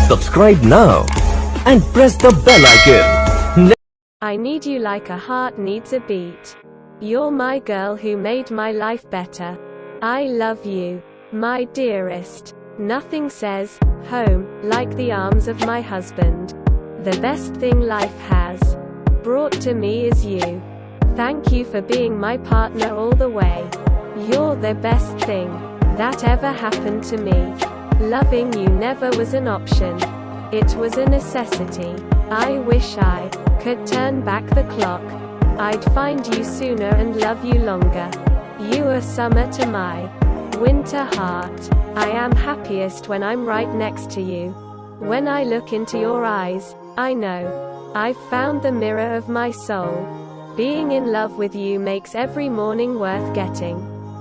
Subscribe now and press the bell icon. I need you like a heart needs a beat. You're my girl who made my life better. I love you, my dearest. Nothing says home like the arms of my husband. The best thing life has brought to me is you. Thank you for being my partner all the way. You're the best thing that ever happened to me. Loving you never was an option. It was a necessity. I wish I could turn back the clock. I'd find you sooner and love you longer. You are summer to my winter heart. I am happiest when I'm right next to you. When I look into your eyes, I know I've found the mirror of my soul. Being in love with you makes every morning worth getting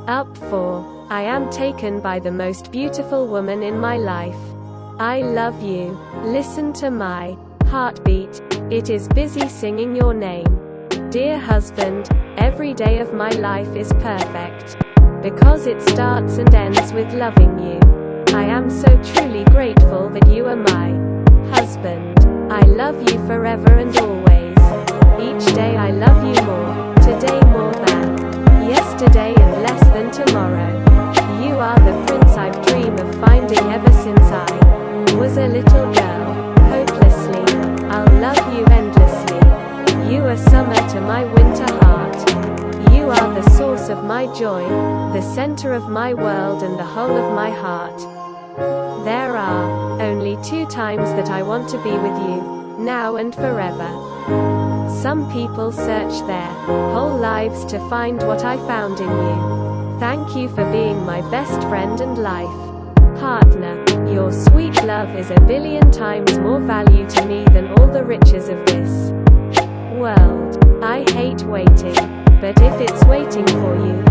up for. I am taken by the most beautiful woman in my life. I love you. Listen to my heartbeat. It is busy singing your name. Dear husband, every day of my life is perfect because it starts and ends with loving you. I am so truly grateful that you are my husband. I love you forever and always. Each day I love you more, today more than yesterday and less than tomorrow. You are the prince I've dreamed of finding ever since I was a little girl. Hopelessly, I'll love you endlessly. You are summer to my winter heart. You are the source of my joy, the center of my world and the whole of my heart. There are only 2 times that I want to be with you, now and forever. Some people search their whole lives to find what I found in you. Thank you for being my best friend and life partner. Your sweet love is 1 billion times more value to me than all the riches of this world. I hate waiting, but if it's waiting for you,